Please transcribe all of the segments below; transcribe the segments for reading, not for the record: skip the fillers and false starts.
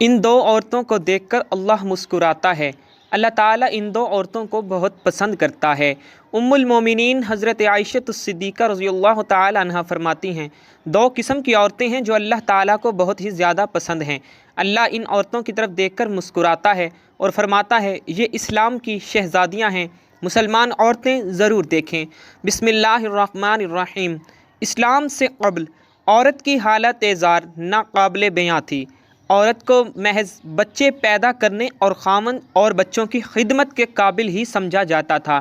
ان دو عورتوں کو دیکھ کر اللہ مسکراتا ہے۔ اللہ تعالیٰ ان دو عورتوں کو بہت پسند کرتا ہے۔ ام المومنین حضرت عائشہ صدیقہ رضی اللہ تعالیٰ عنہا فرماتی ہیں، دو قسم کی عورتیں ہیں جو اللہ تعالیٰ کو بہت ہی زیادہ پسند ہیں۔ اللہ ان عورتوں کی طرف دیکھ کر مسکراتا ہے اور فرماتا ہے یہ اسلام کی شہزادیاں ہیں، مسلمان عورتیں ضرور دیکھیں۔ بسم اللہ الرحمن الرحیم۔ اسلام سے قبل عورت کی حالت زار ناقابل بیاں تھی۔ عورت کو محض بچے پیدا کرنے اور خاوند اور بچوں کی خدمت کے قابل ہی سمجھا جاتا تھا۔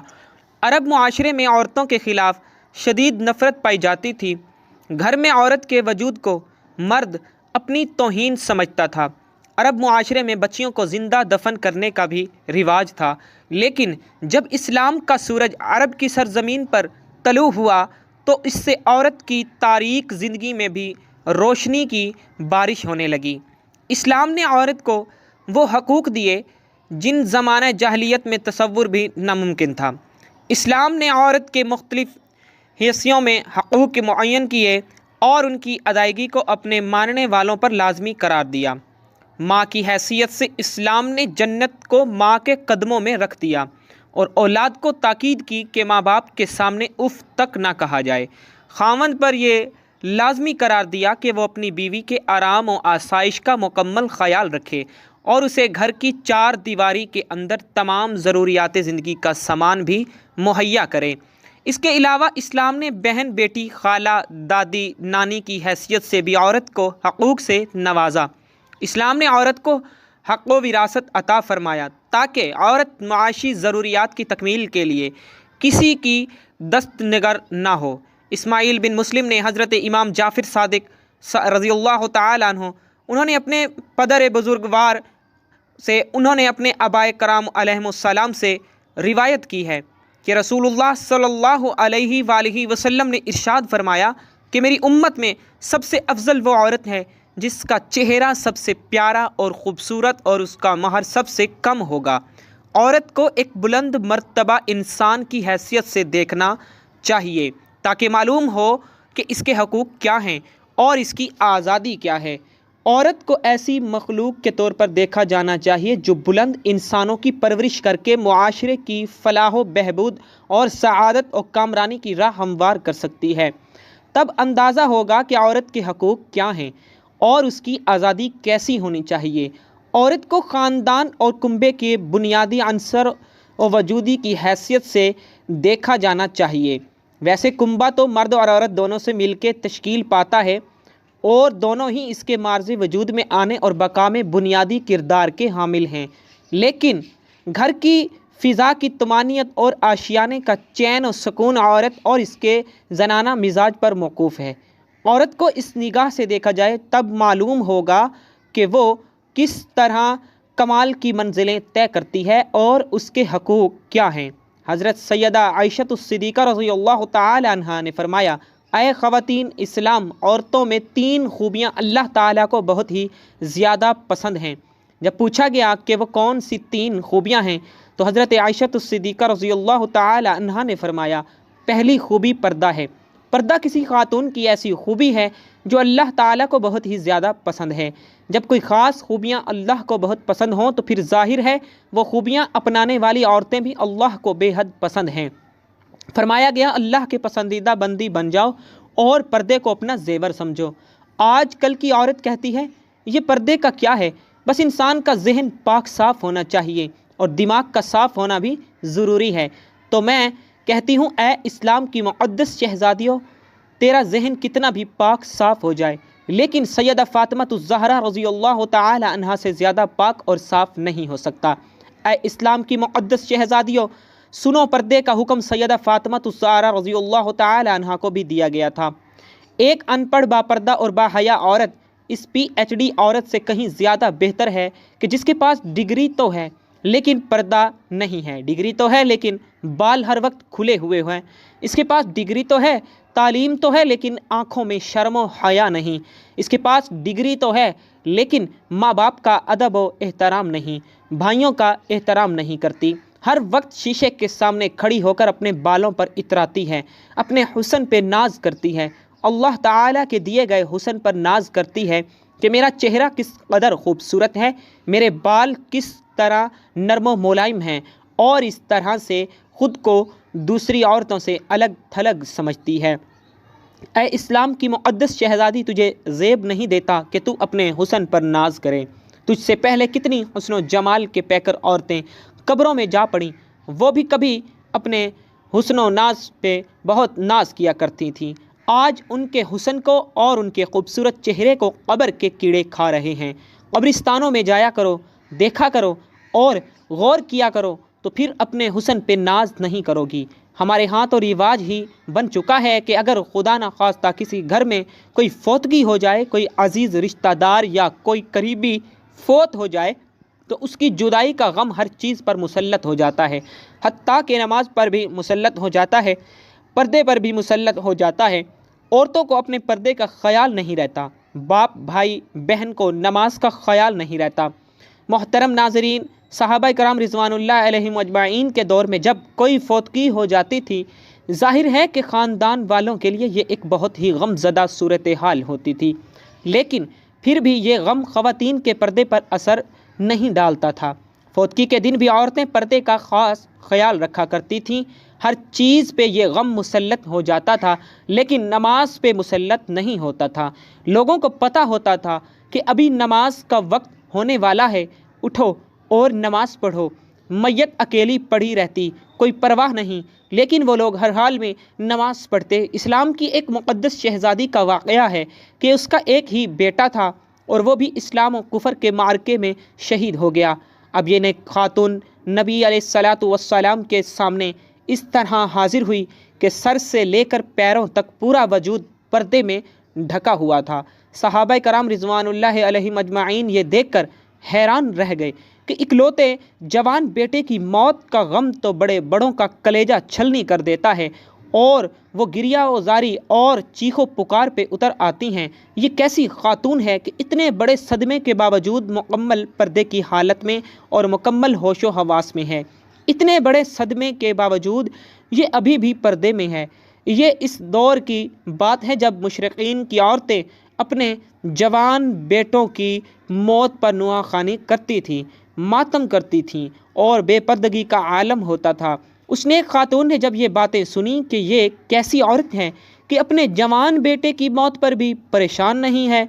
عرب معاشرے میں عورتوں کے خلاف شدید نفرت پائی جاتی تھی۔ گھر میں عورت کے وجود کو مرد اپنی توہین سمجھتا تھا۔ عرب معاشرے میں بچیوں کو زندہ دفن کرنے کا بھی رواج تھا، لیکن جب اسلام کا سورج عرب کی سرزمین پر طلوع ہوا تو اس سے عورت کی تاریک زندگی میں بھی روشنی کی بارش ہونے لگی۔ اسلام نے عورت کو وہ حقوق دیے جن زمانہ جاہلیت میں تصور بھی ناممکن تھا۔ اسلام نے عورت کے مختلف حصوں میں حقوق معین کیے اور ان کی ادائیگی کو اپنے ماننے والوں پر لازمی قرار دیا۔ ماں کی حیثیت سے اسلام نے جنت کو ماں کے قدموں میں رکھ دیا اور اولاد کو تاکید کی کہ ماں باپ کے سامنے اف تک نہ کہا جائے۔ خاوند پر یہ لازمی قرار دیا کہ وہ اپنی بیوی کے آرام و آسائش کا مکمل خیال رکھے اور اسے گھر کی چار دیواری کے اندر تمام ضروریات زندگی کا سامان بھی مہیا کرے۔ اس کے علاوہ اسلام نے بہن، بیٹی، خالہ، دادی، نانی کی حیثیت سے بھی عورت کو حقوق سے نوازا۔ اسلام نے عورت کو حق و وراثت عطا فرمایا تاکہ عورت معاشی ضروریات کی تکمیل کے لیے کسی کی دست نگر نہ ہو۔ اسماعیل بن مسلم نے حضرت امام جعفر صادق رضی اللہ تعالیٰ عنہ انہوں نے اپنے پدر بزرگوار سے اپنے آبائے کرام علیہم السلام سے روایت کی ہے کہ رسول اللہ صلی اللہ علیہ وآلہ وسلم نے ارشاد فرمایا کہ میری امت میں سب سے افضل وہ عورت ہے جس کا چہرہ سب سے پیارا اور خوبصورت اور اس کا مہر سب سے کم ہوگا۔ عورت کو ایک بلند مرتبہ انسان کی حیثیت سے دیکھنا چاہیے تاکہ معلوم ہو کہ اس کے حقوق کیا ہیں اور اس کی آزادی کیا ہے۔ عورت کو ایسی مخلوق کے طور پر دیکھا جانا چاہیے جو بلند انسانوں کی پرورش کر کے معاشرے کی فلاح و بہبود اور سعادت و کامرانی کی راہ ہموار کر سکتی ہے۔ تب اندازہ ہوگا کہ عورت کے حقوق کیا ہیں اور اس کی آزادی کیسی ہونی چاہیے۔ عورت کو خاندان اور کنبے کے بنیادی عنصر و وجودی کی حیثیت سے دیکھا جانا چاہیے۔ ویسے کنبہ تو مرد اور عورت دونوں سے مل کے تشکیل پاتا ہے اور دونوں ہی اس کے معرض وجود میں آنے اور بقا میں بنیادی کردار کے حامل ہیں، لیکن گھر کی فضا کی طمانینت اور آشیانے کا چین و سکون عورت اور اس کے زنانہ مزاج پر موقوف ہے۔ عورت کو اس نگاہ سے دیکھا جائے تب معلوم ہوگا کہ وہ کس طرح کمال کی منزلیں طے کرتی ہے اور اس کے حقوق کیا ہیں۔ حضرت سیدہ عائشہ صدیقہ رضی اللہ تعالی عنہا نے فرمایا، اے خواتین، اسلام عورتوں میں 3 خوبیاں اللہ تعالیٰ کو بہت ہی زیادہ پسند ہیں۔ جب پوچھا گیا کہ وہ کون سی 3 خوبیاں ہیں تو حضرت عائشہ صدیقہ رضی اللہ تعالی عنہا نے فرمایا، پہلی خوبی پردہ ہے۔ پردہ کسی خاتون کی ایسی خوبی ہے جو اللہ تعالیٰ کو بہت ہی زیادہ پسند ہے۔ جب کوئی خاص خوبیاں اللہ کو بہت پسند ہوں تو پھر ظاہر ہے وہ خوبیاں اپنانے والی عورتیں بھی اللہ کو بے حد پسند ہیں۔ فرمایا گیا، اللہ کے پسندیدہ بندی بن جاؤ اور پردے کو اپنا زیور سمجھو۔ آج کل کی عورت کہتی ہے یہ پردے کا کیا ہے، بس انسان کا ذہن پاک صاف ہونا چاہیے اور دماغ کا صاف ہونا بھی ضروری ہے۔ تو میں کہتی ہوں، اے اسلام کی مقدس شہزادیوں، تیرا ذہن کتنا بھی پاک صاف ہو جائے لیکن سیدہ فاطمہ الزہرا رضی اللہ تعالی عنہا سے زیادہ پاک اور صاف نہیں ہو سکتا۔ اے اسلام کی مقدس شہزادیوں، سنو، پردے کا حکم سیدہ فاطمہ الزہرا رضی اللہ تعالی عنہا کو بھی دیا گیا تھا۔ ایک ان پڑھ با پردہ اور با حیا عورت اس پی ایچ ڈی عورت سے کہیں زیادہ بہتر ہے کہ جس کے پاس ڈگری تو ہے لیکن پردہ نہیں ہے، ڈگری تو ہے لیکن بال ہر وقت کھلے ہوئے ہیں، اس کے پاس ڈگری تو ہے، تعلیم تو ہے لیکن آنکھوں میں شرم و حیا نہیں، اس کے پاس ڈگری تو ہے لیکن ماں باپ کا ادب و احترام نہیں، بھائیوں کا احترام نہیں کرتی، ہر وقت شیشے کے سامنے کھڑی ہو کر اپنے بالوں پر اتراتی ہے، اپنے حسن پہ ناز کرتی ہے، اللہ تعالیٰ کے دیے گئے حسن پر ناز کرتی ہے، کہ میرا چہرہ کس قدر خوبصورت ہے، میرے بال کس طرح نرم و ملائم ہیں، اور اس طرح سے خود کو دوسری عورتوں سے الگ تھلگ سمجھتی ہے۔ اے اسلام کی مقدس شہزادی، تجھے زیب نہیں دیتا کہ تو اپنے حسن پر ناز کرے۔ تجھ سے پہلے کتنی حسن و جمال کے پیکر عورتیں قبروں میں جا پڑیں، وہ بھی کبھی اپنے حسن و ناز پہ بہت ناز کیا کرتی تھیں، آج ان کے حسن کو اور ان کے خوبصورت چہرے کو قبر کے کیڑے کھا رہے ہیں۔ قبرستانوں میں جایا کرو، دیکھا کرو اور غور کیا کرو، تو پھر اپنے حسن پہ ناز نہیں کرو گی۔ ہمارے ہاں تو رواج ہی بن چکا ہے کہ اگر خدا نخواستہ کسی گھر میں کوئی فوتگی ہو جائے، کوئی عزیز رشتہ دار یا کوئی قریبی فوت ہو جائے، تو اس کی جدائی کا غم ہر چیز پر مسلط ہو جاتا ہے، حتیٰ کہ نماز پر بھی مسلط ہو جاتا ہے، پردے پر بھی مسلط ہو جاتا ہے۔ عورتوں کو اپنے پردے کا خیال نہیں رہتا، باپ بھائی بہن کو نماز کا خیال نہیں رہتا۔ محترم ناظرین، صحابہ کرام رضوان اللہ علیہم اجمعین کے دور میں جب کوئی فوتگی ہو جاتی تھی، ظاہر ہے کہ خاندان والوں کے لیے یہ ایک بہت ہی غم زدہ صورتحال ہوتی تھی، لیکن پھر بھی یہ غم خواتین کے پردے پر اثر نہیں ڈالتا تھا۔ فوتگی کے دن بھی عورتیں پردے کا خاص خیال رکھا کرتی تھیں، ہر چیز پہ یہ غم مسلط ہو جاتا تھا، لیکن نماز پہ مسلط نہیں ہوتا تھا۔ لوگوں کو پتہ ہوتا تھا کہ ابھی نماز کا وقت ہونے والا ہے، اٹھو اور نماز پڑھو۔ میت اکیلی پڑھی رہتی، کوئی پرواہ نہیں، لیکن وہ لوگ ہر حال میں نماز پڑھتے۔ اسلام کی ایک مقدس شہزادی کا واقعہ ہے کہ اس کا ایک ہی بیٹا تھا اور وہ بھی اسلام و کفر کے معرکے میں شہید ہو گیا۔ اب یہ نیک خاتون نبی علیہ الصلاۃ والسلام کے سامنے اس طرح حاضر ہوئی کہ سر سے لے کر پیروں تک پورا وجود پردے میں ڈھکا ہوا تھا۔ صحابہ کرام رضوان اللہ علیہم اجمعین یہ دیکھ کر حیران رہ گئے کہ اکلوتے جوان بیٹے کی موت کا غم تو بڑے بڑوں کا کلیجہ چھلنی کر دیتا ہے، اور وہ گریہ و زاری اور چیخ و پکار پہ اتر آتی ہیں۔ یہ کیسی خاتون ہے کہ اتنے بڑے صدمے کے باوجود مکمل پردے کی حالت میں اور مکمل ہوش و حواس میں ہے، اتنے بڑے صدمے کے باوجود یہ ابھی بھی پردے میں ہے۔ یہ اس دور کی بات ہے جب مشرقین کی عورتیں اپنے جوان بیٹوں کی موت پر نواخوانی کرتی تھیں، ماتم کرتی تھیں اور بے پردگی کا عالم ہوتا تھا۔ اس نیک خاتون نے جب یہ باتیں سنی کہ یہ کیسی عورت ہے کہ اپنے جوان بیٹے کی موت پر بھی پریشان نہیں ہے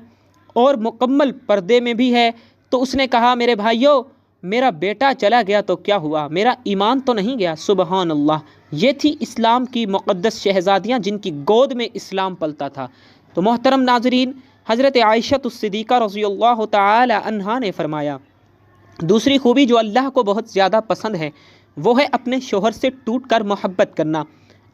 اور مکمل پردے میں بھی ہے، تو اس نے کہا، میرے بھائیوں، میرا بیٹا چلا گیا تو کیا ہوا، میرا ایمان تو نہیں گیا۔ سبحان اللہ! یہ تھی اسلام کی مقدس شہزادیاں جن کی گود میں اسلام پلتا تھا۔ تو محترم ناظرین، حضرت عائشہ الصدیقہ رضی اللہ تعالی عنہا نے فرمایا، دوسری خوبی جو اللہ کو بہت زیادہ پسند ہے وہ ہے اپنے شوہر سے ٹوٹ کر محبت کرنا۔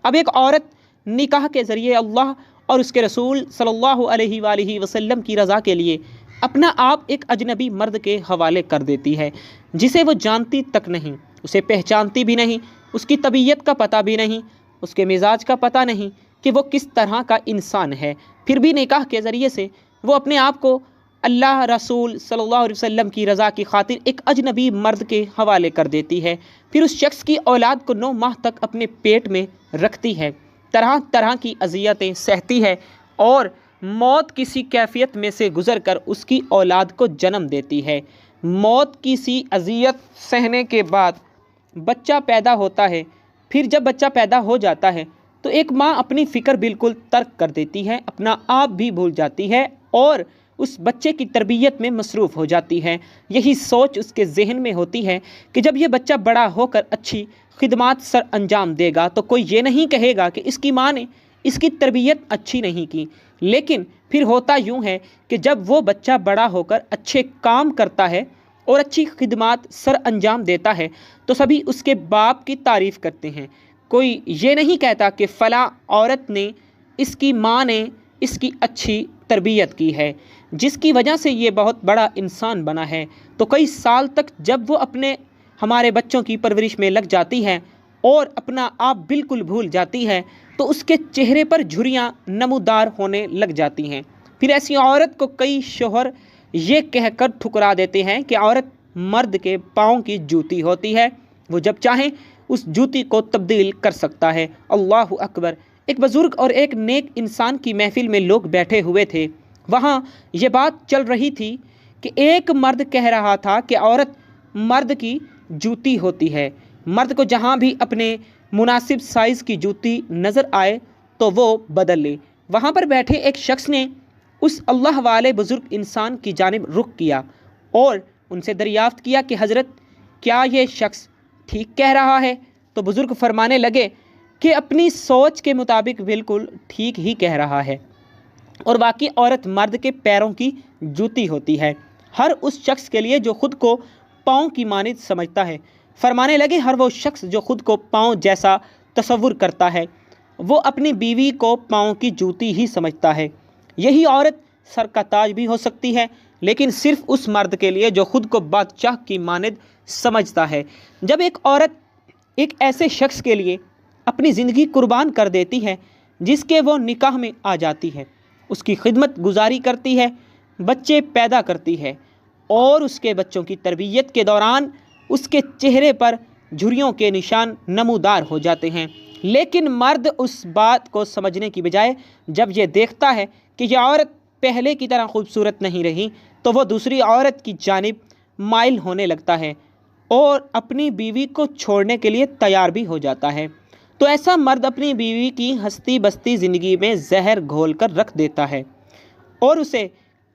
اب ایک عورت نکاح کے ذریعے اللہ اور اس کے رسول صلی اللہ علیہ وآلہ وسلم کی رضا کے لیے اپنا آپ ایک اجنبی مرد کے حوالے کر دیتی ہے جسے وہ جانتی تک نہیں، اسے پہچانتی بھی نہیں، اس کی طبیعت کا پتہ بھی نہیں، اس کے مزاج کا پتہ نہیں کہ وہ کس طرح کا انسان ہے، پھر بھی نکاح کے ذریعے سے وہ اپنے آپ کو اللہ رسول صلی اللہ علیہ وسلم کی رضا کی خاطر ایک اجنبی مرد کے حوالے کر دیتی ہے، پھر اس شخص کی اولاد کو 9 ماہ تک اپنے پیٹ میں رکھتی ہے، طرح طرح کی اذیتیں سہتی ہے اور موت کسی کیفیت میں سے گزر کر اس کی اولاد کو جنم دیتی ہے۔ موت کی سی اذیت سہنے کے بعد بچہ پیدا ہوتا ہے، پھر جب بچہ پیدا ہو جاتا ہے تو ایک ماں اپنی فکر بالکل ترک کر دیتی ہے، اپنا آپ بھی بھول جاتی ہے اور اس بچے کی تربیت میں مصروف ہو جاتی ہے۔ یہی سوچ اس کے ذہن میں ہوتی ہے کہ جب یہ بچہ بڑا ہو کر اچھی خدمات سر انجام دے گا تو کوئی یہ نہیں کہے گا کہ اس کی ماں نے اس کی تربیت اچھی نہیں کی۔ لیکن پھر ہوتا یوں ہے کہ جب وہ بچہ بڑا ہو کر اچھے کام کرتا ہے اور اچھی خدمات سر انجام دیتا ہے تو سبھی اس کے باپ کی تعریف کرتے ہیں، کوئی یہ نہیں کہتا کہ فلاں عورت نے، اس کی ماں نے اس کی اچھی تربیت کی ہے جس کی وجہ سے یہ بہت بڑا انسان بنا ہے۔ تو کئی سال تک جب وہ ہمارے بچوں کی پرورش میں لگ جاتی ہے اور اپنا آپ بالکل بھول جاتی ہے تو اس کے چہرے پر جھریاں نمودار ہونے لگ جاتی ہیں۔ پھر ایسی عورت کو کئی شوہر یہ کہہ کر ٹھکرا دیتے ہیں کہ عورت مرد کے پاؤں کی جوتی ہوتی ہے، وہ جب چاہیں اس جوتی کو تبدیل کر سکتا ہے۔ اللہ اکبر! ایک بزرگ اور ایک نیک انسان کی محفل میں لوگ بیٹھے ہوئے تھے وہاں یہ بات چل رہی تھی کہ ایک مرد کہہ رہا تھا کہ عورت مرد کی جوتی ہوتی ہے، مرد کو جہاں بھی اپنے مناسب سائز کی جوتی نظر آئے تو وہ بدل لے۔ وہاں پر بیٹھے ایک شخص نے اس اللہ والے بزرگ انسان کی جانب رخ کیا اور ان سے دریافت کیا کہ حضرت کیا یہ شخص ٹھیک کہہ رہا ہے؟ تو بزرگ فرمانے لگے کہ اپنی سوچ کے مطابق بالکل ٹھیک ہی کہہ رہا ہے، اور باقی عورت مرد کے پیروں کی جوتی ہوتی ہے، ہر اس شخص کے لیے جو خود کو پاؤں کی مانند سمجھتا ہے۔ فرمانے لگے ہر وہ شخص جو خود کو پاؤں جیسا تصور کرتا ہے وہ اپنی بیوی کو پاؤں کی جوتی ہی سمجھتا ہے۔ یہی عورت سر کا تاج بھی ہو سکتی ہے، لیکن صرف اس مرد کے لیے جو خود کو بادشاہ کی مانند سمجھتا ہے۔ جب ایک عورت ایک ایسے شخص کے لیے اپنی زندگی قربان کر دیتی ہے جس کے وہ نکاح میں آ جاتی ہے، اس کی خدمت گزاری کرتی ہے، بچے پیدا کرتی ہے، اور اس کے بچوں کی تربیت کے دوران اس کے چہرے پر جھریوں کے نشان نمودار ہو جاتے ہیں، لیکن مرد اس بات کو سمجھنے کی بجائے جب یہ دیکھتا ہے کہ یہ عورت پہلے کی طرح خوبصورت نہیں رہی تو وہ دوسری عورت کی جانب مائل ہونے لگتا ہے اور اپنی بیوی کو چھوڑنے کے لیے تیار بھی ہو جاتا ہے۔ تو ایسا مرد اپنی بیوی کی ہستی بستی زندگی میں زہر گھول کر رکھ دیتا ہے اور اسے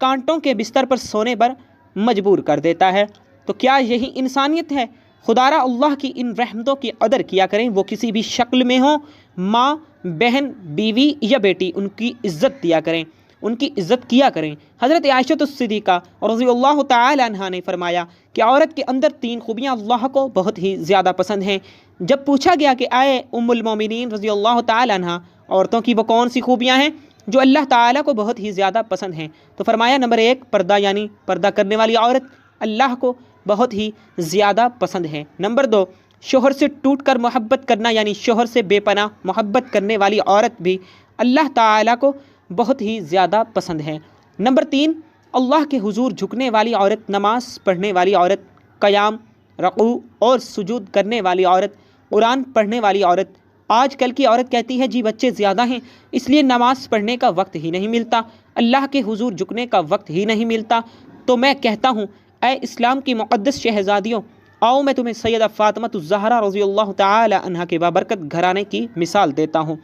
کانٹوں کے بستر پر سونے پر مجبور کر دیتا ہے۔ تو کیا یہی انسانیت ہے؟ خدارا اللہ کی ان رحمتوں کی قدر کیا کریں، وہ کسی بھی شکل میں ہوں، ماں، بہن، بیوی یا بیٹی، ان کی عزت دیا کریں، ان کی عزت کیا کریں۔ حضرت عائشہ الصدیقہ رضی اللہ تعالی عنہا نے فرمایا کہ عورت کے اندر 3 خوبیاں اللہ کو بہت ہی زیادہ پسند ہیں۔ جب پوچھا گیا کہ اے ام المومنین رضی اللہ تعالی عنہا، عورتوں کی وہ کون سی خوبیاں ہیں جو اللہ تعالیٰ کو بہت ہی زیادہ پسند ہیں، تو فرمایا نمبر 1 پردہ، یعنی پردہ کرنے والی عورت اللہ کو بہت ہی زیادہ پسند ہے۔ نمبر 2 شوہر سے ٹوٹ کر محبت کرنا، یعنی شوہر سے بے پناہ محبت کرنے والی عورت بھی اللہ تعالیٰ کو بہت ہی زیادہ پسند ہے۔ نمبر 3 اللہ کے حضور جھکنے والی عورت، نماز پڑھنے والی عورت، قیام، رکوع اور سجود کرنے والی عورت، قرآن پڑھنے والی عورت۔ آج کل کی عورت کہتی ہے جی بچے زیادہ ہیں اس لیے نماز پڑھنے کا وقت ہی نہیں ملتا، اللہ کے حضور جھکنے کا وقت ہی نہیں ملتا۔ تو میں کہتا ہوں اے اسلام کی مقدس شہزادیوں، آؤ میں تمہیں سیدہ فاطمہ الزہرا رضی اللہ تعالی عنہا کے بابرکت گھرانے کی مثال دیتا ہوں۔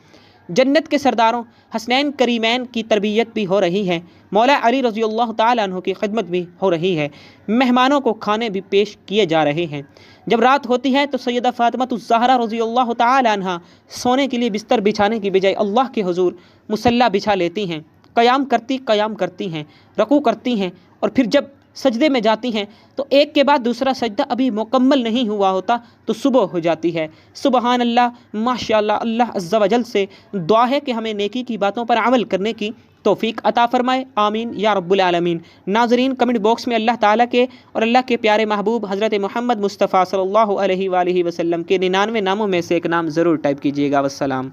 جنت کے سرداروں حسنین کریمین کی تربیت بھی ہو رہی ہے، مولا علی رضی اللہ تعالی عنہ کی خدمت بھی ہو رہی ہے، مہمانوں کو کھانے بھی پیش کیے جا رہے ہیں۔ جب رات ہوتی ہے تو سیدہ فاطمہ الزہرا رضی اللہ تعالی عنہا سونے کے لیے بستر بچھانے کی بجائے اللہ کے حضور مصلی بچھا لیتی ہیں، قیام کرتی ہیں، رکوع کرتی ہیں، اور پھر جب سجدے میں جاتی ہیں تو ایک کے بعد دوسرا سجدہ ابھی مکمل نہیں ہوا ہوتا تو صبح ہو جاتی ہے۔ سبحان اللہ، ماشاء اللہ، اللہ عز و جل سے دعا ہے کہ ہمیں نیکی کی باتوں پر عمل کرنے کی توفیق عطا فرمائے، آمین یا رب العالمین۔ ناظرین کمنٹ باکس میں اللہ تعالیٰ کے اور اللہ کے پیارے محبوب حضرت محمد مصطفیٰ صلی اللہ علیہ وآلہ وسلم کے 99 ناموں میں سے ایک نام ضرور ٹائپ کیجیے گا۔ والسلام۔